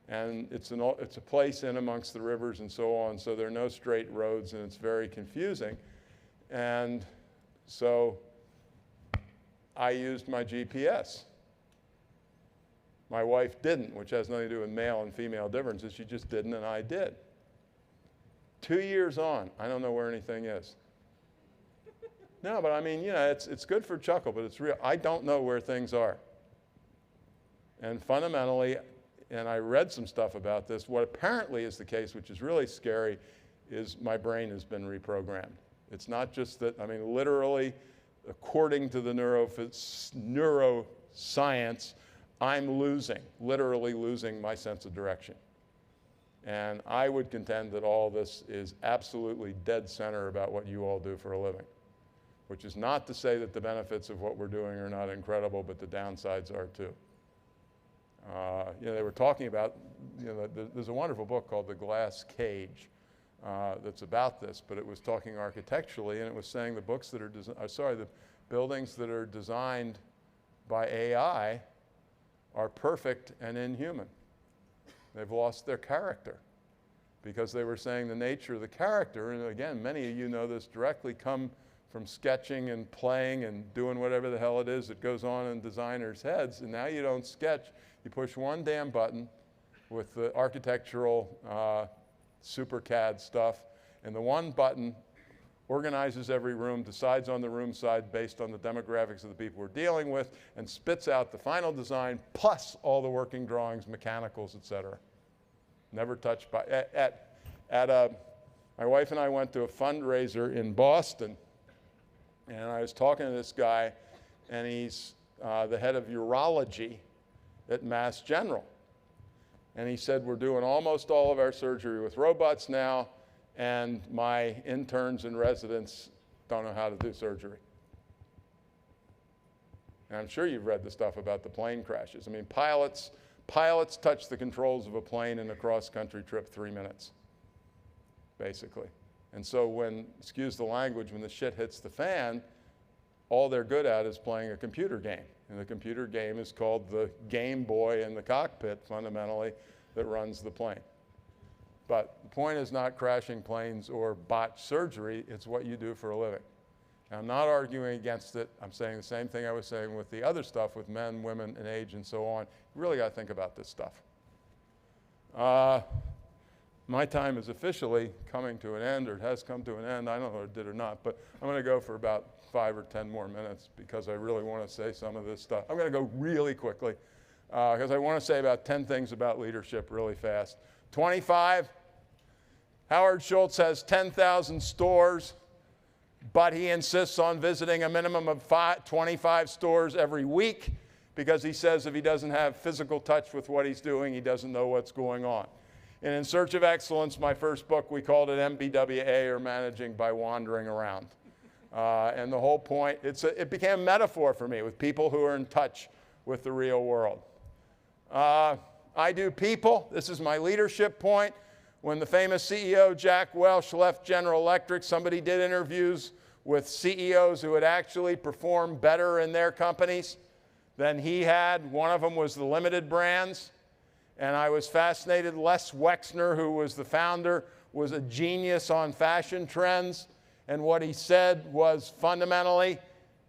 And it's a place in amongst the rivers and so on, so there are no straight roads and it's very confusing. And so I used my GPS. My wife didn't, which has nothing to do with male and female differences. She just didn't and I did. 2 years on, I don't know where anything is. No, but I mean, you know, it's good for a chuckle, but it's real. I don't know where things are. And fundamentally, and I read some stuff about this, what apparently is the case, which is really scary, is my brain has been reprogrammed. It's not just that, I mean, literally, according to the neuroscience, I'm literally losing my sense of direction. And I would contend that all this is absolutely dead center about what you all do for a living, which is not to say that the benefits of what we're doing are not incredible, but the downsides are too. You know, they were talking about, you know, there's a wonderful book called The Glass Cage that's about this, but it was talking architecturally, and it was saying the the buildings that are designed by AI are perfect and inhuman. They've lost their character because they were saying the nature of the character, and again, many of you know this directly, come from sketching and playing and doing whatever the hell it is that goes on in designers' heads, and now you don't sketch. You push one damn button with the architectural SuperCAD stuff, and the one button organizes every room, decides on the room side based on the demographics of the people we're dealing with, and spits out the final design plus all the working drawings, mechanicals, et cetera. Never touched by, my wife and I went to a fundraiser in Boston, and I was talking to this guy, and he's the head of urology at Mass General. And he said, we're doing almost all of our surgery with robots now, and my interns and residents don't know how to do surgery. And I'm sure you've read the stuff about the plane crashes. I mean, pilots touch the controls of a plane in a cross-country trip 3 minutes, basically. And so when, excuse the language, when the shit hits the fan, all they're good at is playing a computer game. And the computer game is called the Game Boy in the cockpit, fundamentally, that runs the plane. But the point is not crashing planes or botched surgery, it's what you do for a living. And I'm not arguing against it. I'm saying the same thing I was saying with the other stuff, with men, women, and age, and so on. You really got to think about this stuff. My time is officially coming to an end, or it has come to an end. I don't know if it did or not, but I'm going to go for about 5 or 10 more minutes because I really want to say some of this stuff. I'm going to go really quickly because I want to say about 10 things about leadership really fast. 25, Howard Schultz has 10,000 stores, but he insists on visiting a minimum of 25 stores every week because he says if he doesn't have physical touch with what he's doing, he doesn't know what's going on. And In Search of Excellence, my first book, we called it MBWA, or Managing by Wandering Around. And the whole point, it became a metaphor for me with people who are in touch with the real world. I do people. This is my leadership point. When the famous CEO, Jack Welch, left General Electric, somebody did interviews with CEOs who had actually performed better in their companies than he had. One of them was the Limited Brands. And I was fascinated. Les Wexner, who was the founder, was a genius on fashion trends. And what he said was fundamentally,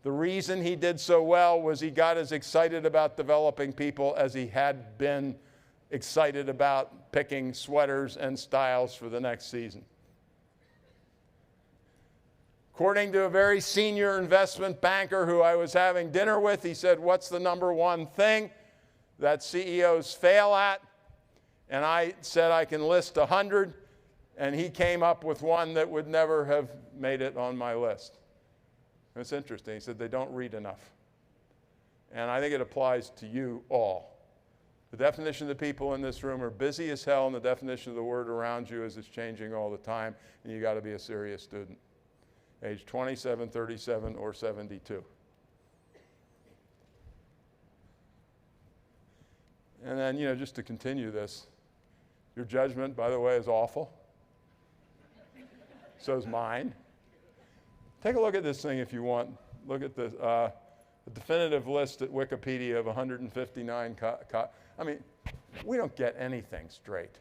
the reason he did so well was he got as excited about developing people as he had been excited about picking sweaters and styles for the next season. According to a very senior investment banker who I was having dinner with, he said, what's the number one thing that CEOs fail at? And I said I can list 100, and he came up with one that would never have made it on my list. It's interesting. He said they don't read enough. And I think it applies to you all. The definition of the people in this room are busy as hell, and the definition of the word around you is it's changing all the time, and you got to be a serious student. Age 27, 37, or 72. And then, just to continue this, your judgment, by the way, is awful. So is mine. Take a look at this thing if you want. Look at the definitive list at Wikipedia of 159. I mean, we don't get anything straight.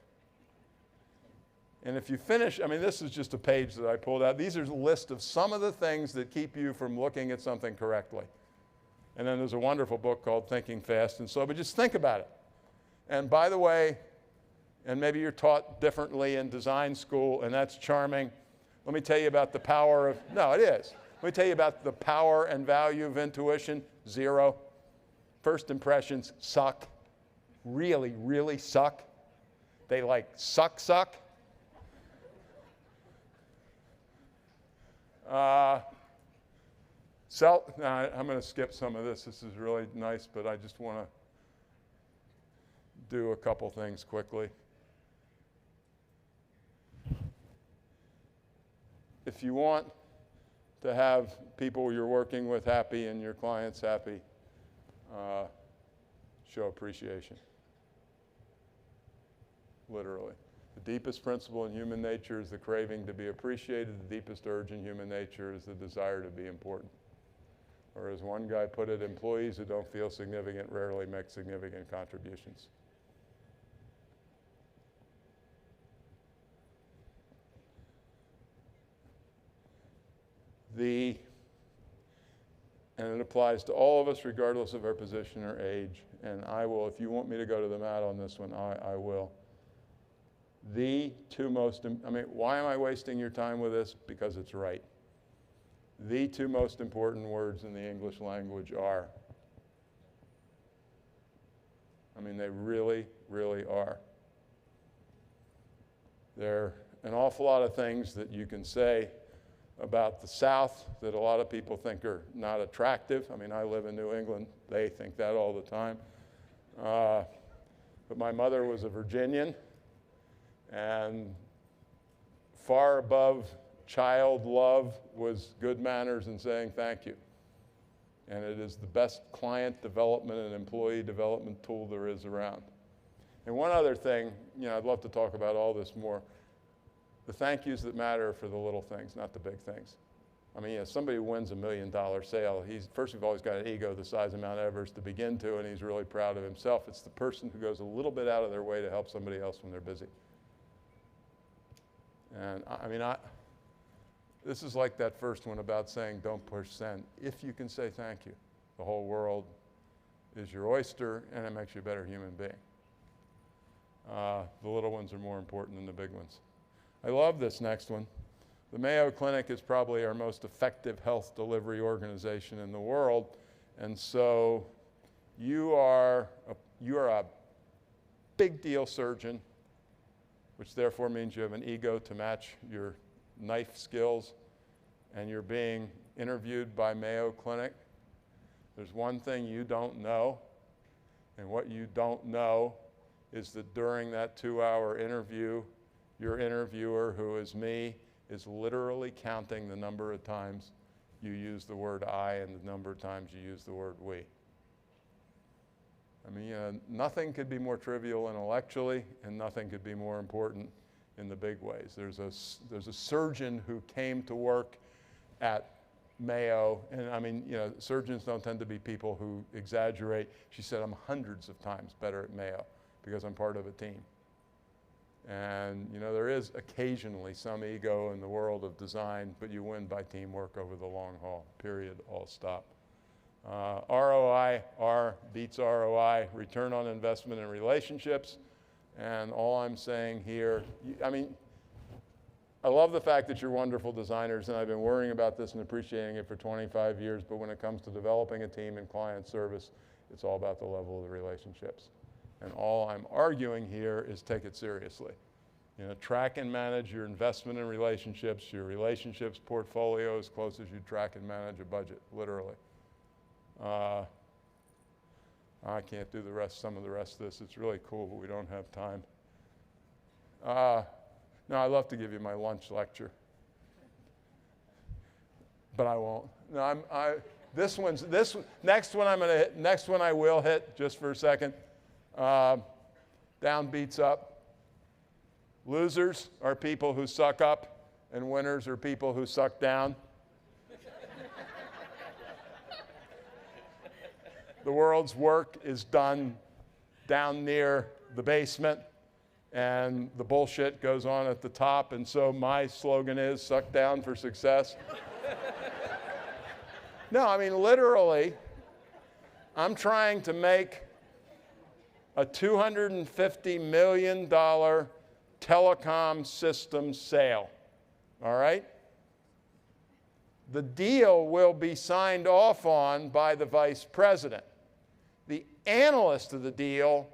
And if you finish, this is just a page that I pulled out. These are a list of some of the things that keep you from looking at something correctly. And then there's a wonderful book called Thinking Fast and Slow, but just think about it. And by the way, and maybe you're taught differently in design school, and that's charming. Let me tell you about the power of, no, it is. Let me tell you about the power and value of intuition. 0. First impressions suck. Really, really suck. They suck. I'm going to skip some of this. This is really nice, but I just want to do a couple things quickly. If you want to have people you're working with happy and your clients happy, show appreciation. Literally. The deepest principle in human nature is the craving to be appreciated. The deepest urge in human nature is the desire to be important. Or as one guy put it, employees who don't feel significant rarely make significant contributions. and it applies to all of us regardless of our position or age, and I will, if you want me to go to the mat on this one, I will. The two most, why am I wasting your time with this? Because it's right. The two most important words in the English language are. They really, really are. There are an awful lot of things that you can say about the South that a lot of people think are not attractive. I live in New England. They think that all the time. But my mother was a Virginian, and far above child love was good manners and saying thank you. And it is the best client development and employee development tool there is around. And one other thing, I'd love to talk about all this more. The thank yous that matter are for the little things, not the big things. Somebody who wins $1 million sale, first of all, he's got an ego the size of Mount Everest to begin to, and he's really proud of himself. It's the person who goes a little bit out of their way to help somebody else when they're busy. And this is like that first one about saying don't push send. If you can say thank you, the whole world is your oyster, and it makes you a better human being. The little ones are more important than the big ones. I love this next one. The Mayo Clinic is probably our most effective health delivery organization in the world, and so you are a big deal surgeon, which therefore means you have an ego to match your knife skills, and you're being interviewed by Mayo Clinic. There's one thing you don't know, and what you don't know is that during that 2-hour interview, your interviewer, who is me, is literally counting the number of times you use the word I and the number of times you use the word we. Nothing could be more trivial intellectually, and nothing could be more important in the big ways. There's a surgeon who came to work at Mayo, and surgeons don't tend to be people who exaggerate. She said, I'm hundreds of times better at Mayo because I'm part of a team. And there is occasionally some ego in the world of design, but you win by teamwork over the long haul, period, all stop. ROI, R beats ROI, return on investment in relationships. And all I'm saying here, I love the fact that you're wonderful designers, and I've been worrying about this and appreciating it for 25 years, but when it comes to developing a team and client service, it's all about the level of the relationships. And all I'm arguing here is take it seriously. Track and manage your investment in relationships, your relationships portfolio as close as you track and manage a budget, literally. I can't do some of the rest of this. It's really cool, but we don't have time. No, I'd love to give you my lunch lecture, but I won't. No, next one I will hit just for a second. Down beats up. Losers are people who suck up, and winners are people who suck down. The world's work is done down near the basement, and the bullshit goes on at the top, and so my slogan is suck down for success. No, literally, I'm trying to make a $250 million telecom system sale, all right? The deal will be signed off on by the vice president. The analyst of the deal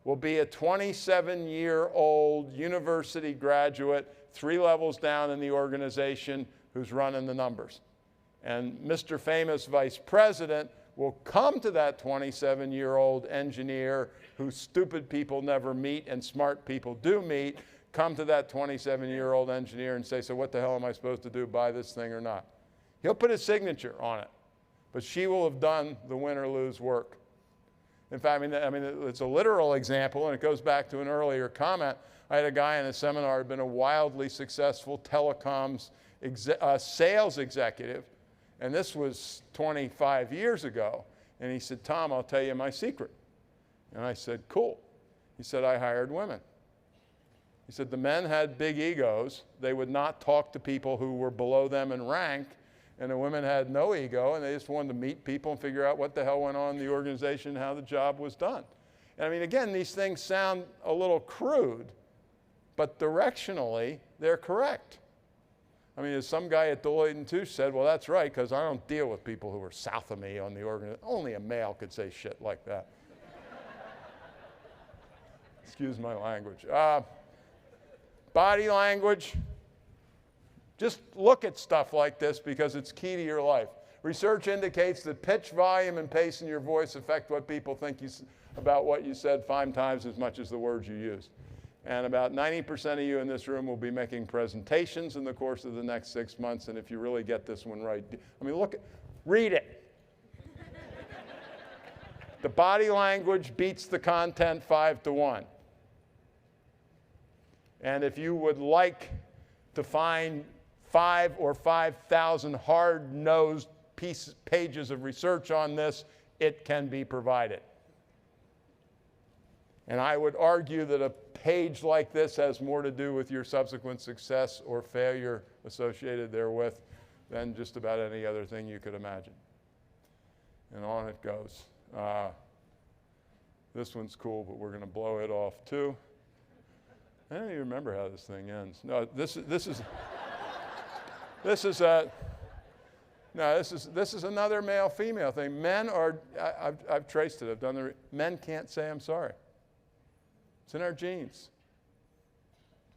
will be a 27-year-old university graduate, 3 levels down in the organization, who's running the numbers. And Mr. Famous Vice President will come to that 27-year-old engineer who stupid people never meet and smart people do meet, come to that 27-year-old engineer and say, so what the hell am I supposed to do, buy this thing or not? He'll put his signature on it, but she will have done the win or lose work. In fact, it's a literal example, and it goes back to an earlier comment. I had a guy in a seminar who had been a wildly successful telecoms sales executive, and this was 25 years ago. And he said, Tom, I'll tell you my secret. And I said, cool. He said, I hired women. He said, the men had big egos. They would not talk to people who were below them in rank, And the women had no ego, and they just wanted to meet people and figure out what the hell went on in the organization and how the job was done. And I mean, again, these things sound a little crude, but directionally, they're correct. I mean, as some guy at Deloitte & Touche said, well, that's right, because I don't deal with people who are south of me on the organization. Only a male could say shit like that. Excuse my language. Body language. Just look at stuff like this because it's key to your life. Research indicates that pitch, volume, and pace in your voice affect what people think about what you said 5 times as much as the words you used. And about 90% of you in this room will be making presentations in the course of the next 6 months. And if you really get this one right, I mean, read it. The body language beats the content 5-1. And if you would like to find 5 or 5,000 hard-nosed pages of research on this, it can be provided. And I would argue that a page like this has more to do with your subsequent success or failure associated therewith than just about any other thing you could imagine. And on it goes. This one's cool, but we're going to blow it off too. I don't even remember how this thing ends. No, this is another male-female thing. Men are, I've traced it. I've done men can't say I'm sorry. It's in our genes.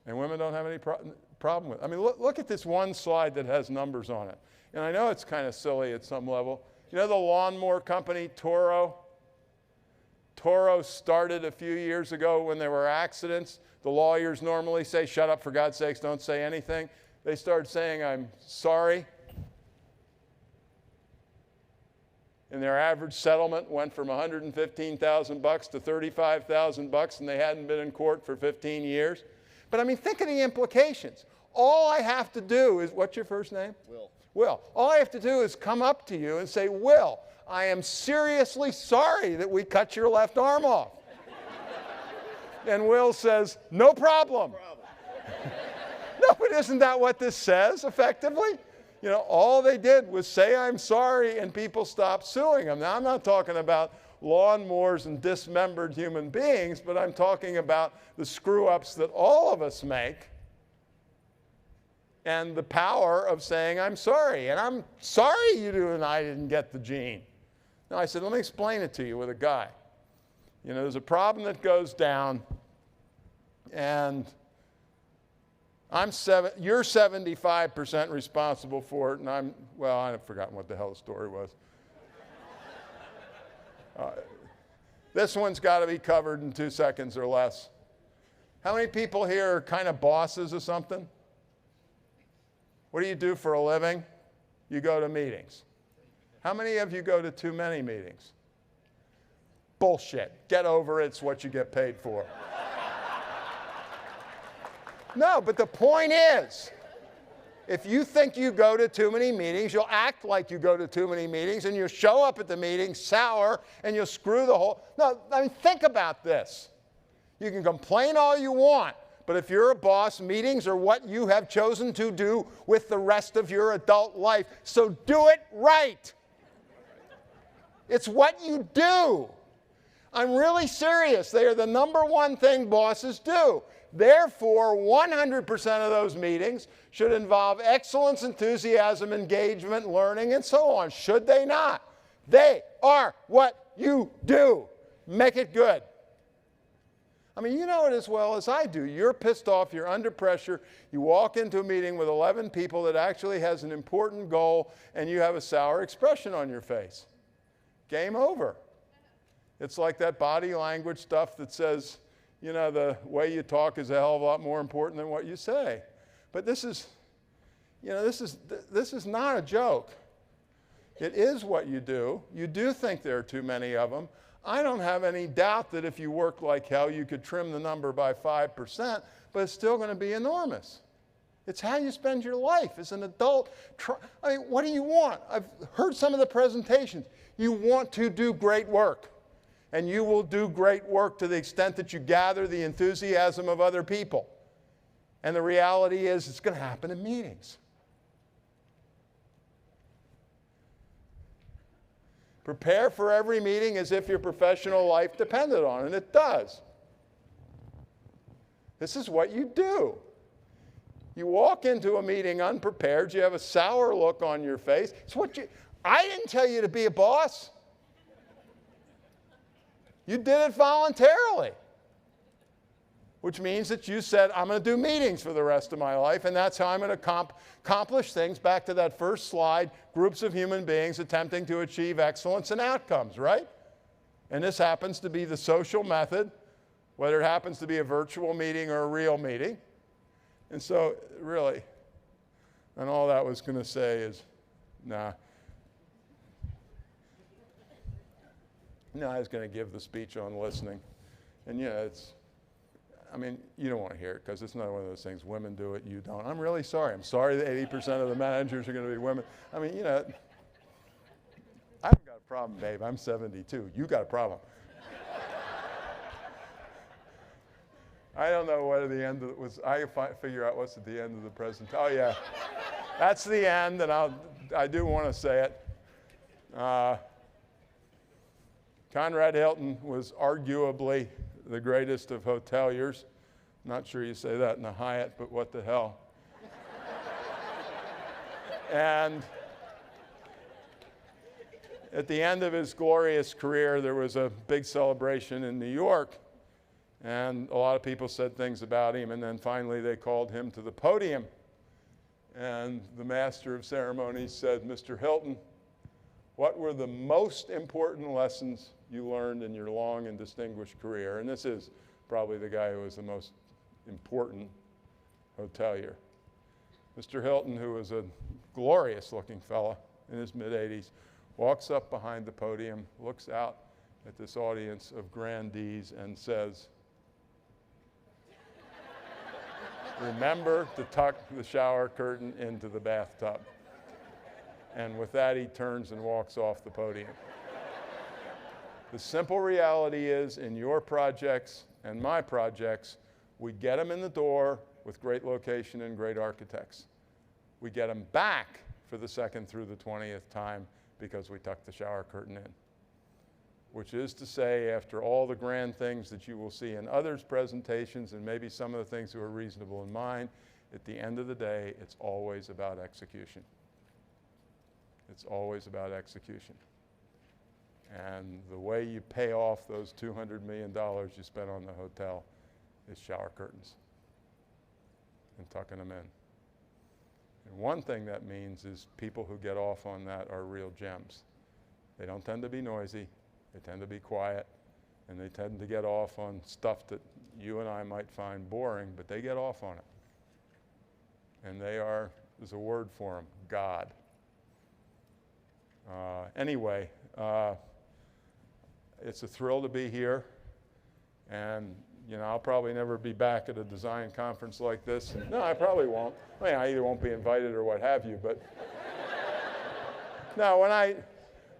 And women don't have any problem with it. I mean, look at this one slide that has numbers on it. And I know it's kind of silly at some level. You know the lawnmower company, Toro? Toro started a few years ago when there were accidents. The lawyers normally say, shut up, for God's sakes, don't say anything. They started saying, I'm sorry. And their average settlement went from $115,000 to $35,000, and they hadn't been in court for 15 years. But I mean, think of the implications. All I have to do is, what's your first name? Will. Will. All I have to do is come up to you and say, Will, I am seriously sorry that we cut your left arm off. And Will says, no problem. No, but isn't that what this says, effectively? You know, all they did was say, I'm sorry, and people stopped suing them. Now, I'm not talking about lawnmowers and dismembered human beings, but I'm talking about the screw-ups that all of us make and the power of saying, I'm sorry. And I'm sorry you and I didn't get the gene. Now, I said, let me explain it to you with a guy. You know, there's a problem that goes down, and you're 75% responsible for it, and I've forgotten what the hell the story was. This one's got to be covered in 2 seconds or less. How many people here are kind of bosses or something? What do you do for a living? You go to meetings. How many of you go to too many meetings? Bullshit. Get over it. It's what you get paid for. No, but the point is, if you think you go to too many meetings, you'll act like you go to too many meetings, and you'll show up at the meeting sour, and you'll screw the whole... No, I mean, think about this. You can complain all you want, but if you're a boss, meetings are what you have chosen to do with the rest of your adult life. So do it right. It's what you do. I'm really serious. They are the #1 thing bosses do. Therefore, 100% of those meetings should involve excellence, enthusiasm, engagement, learning, and so on. Should they not? They are what you do. Make it good. I mean, you know it as well as I do. You're pissed off. You're under pressure. You walk into a meeting with 11 people that actually has an important goal, and you have a sour expression on your face. Game over. It's like that body language stuff that says, you know, the way you talk is a hell of a lot more important than what you say. But this is, you know, this is not a joke. It is what you do. You do think there are too many of them. I don't have any doubt that if you work like hell, you could trim the number by 5%, but it's still going to be enormous. It's how you spend your life as an adult. I mean, what do you want? I've heard some of the presentations. You want to do great work. And you will do great work to the extent that you gather the enthusiasm of other people. And the reality is it's going to happen in meetings. Prepare for every meeting as if your professional life depended on it, and it does. This is what you do. You walk into a meeting unprepared, you have a sour look on your face. I didn't tell you to be a boss. You did it voluntarily, which means that you said, I'm going to do meetings for the rest of my life, and that's how I'm going to accomplish things. Back to that first slide, groups of human beings attempting to achieve excellence and outcomes, right? And this happens to be the social method, whether it happens to be a virtual meeting or a real meeting. And so, really, and all that was going to say is, nah. No, I was going to give the speech on listening. And yeah, I mean, you don't want to hear it because it's not one of those things, women do it, you don't. I'm really sorry. I'm sorry that 80% of the managers are going to be women. I mean, I haven't got a problem, babe. I'm 72. You got a problem. I don't know what at the end of it was. I figure out what's at the end of the presentation. Oh, yeah. That's the end, and I do want to say it. Conrad Hilton was arguably the greatest of hoteliers. Not sure you say that in a Hyatt, but what the hell. And at the end of his glorious career, there was a big celebration in New York. And a lot of people said things about him, and then finally they called him to the podium. And the master of ceremonies said, Mr. Hilton, what were the most important lessons you learned in your long and distinguished career? And this is probably the guy who was the most important hotelier. Mr. Hilton, who was a glorious-looking fella in his mid-80s, walks up behind the podium, looks out at this audience of grandees and says, remember to tuck the shower curtain into the bathtub. And with that, he turns and walks off the podium. The simple reality is, in your projects and my projects, we get them in the door with great location and great architects. We get them back for the second through the 20th time because we tuck the shower curtain in. Which is to say, after all the grand things that you will see in others' presentations and maybe some of the things that are reasonable in mine, at the end of the day, it's always about execution. It's always about execution. And the way you pay off those $200 million you spent on the hotel is shower curtains and tucking them in. And one thing that means is people who get off on that are real gems. They don't tend to be noisy. They tend to be quiet. And they tend to get off on stuff that you and I might find boring, but they get off on it. And there's a word for them, God. Anyway, it's a thrill to be here. And, I'll probably never be back at a design conference like this. No, I probably won't. I mean, I either won't be invited or what have you, but no,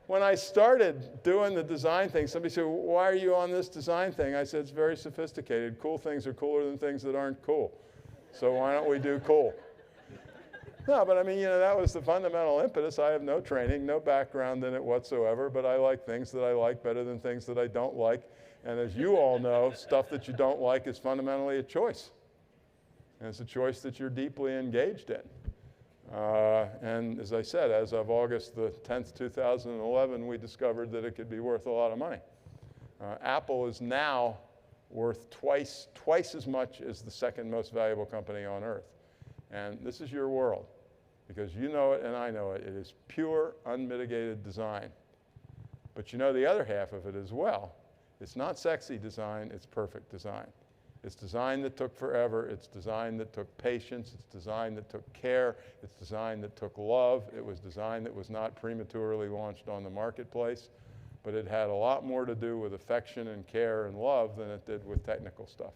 when I started doing the design thing, somebody said, why are you on this design thing? I said, it's very sophisticated. Cool things are cooler than things that aren't cool. So why don't we do cool? No, but I mean, that was the fundamental impetus. I have no training, no background in it whatsoever, but I like things that I like better than things that I don't like. And as you all know, stuff that you don't like is fundamentally a choice. And it's a choice that you're deeply engaged in. And as I said, as of August the 10th, 2011, we discovered that it could be worth a lot of money. Apple is now worth twice as much as the second most valuable company on earth. And this is your world, because you know it and I know it. It is pure, unmitigated design. But you know the other half of it as well. It's not sexy design, it's perfect design. It's design that took forever. It's design that took patience. It's design that took care. It's design that took love. It was design that was not prematurely launched on the marketplace, but it had a lot more to do with affection and care and love than it did with technical stuff.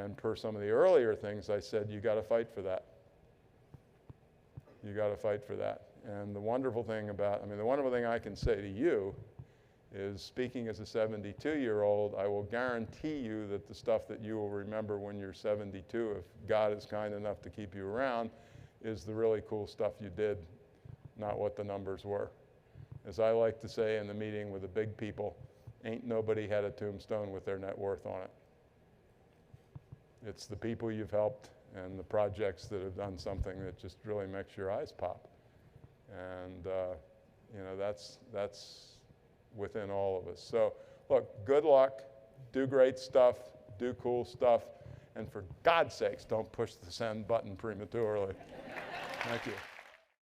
And per some of the earlier things I said, you got to fight for that. You got to fight for that. And the wonderful thing the wonderful thing I can say to you is, speaking as a 72-year-old, I will guarantee you that the stuff that you will remember when you're 72, if God is kind enough to keep you around, is the really cool stuff you did, not what the numbers were. as I like to say in the meeting with the big people, ain't nobody had a tombstone with their net worth on it. It's the people you've helped and the projects that have done something that just really makes your eyes pop. And you know, that's within all of us. So look, good luck, do great stuff, do cool stuff, and for God's sakes, don't push the send button prematurely. Thank you.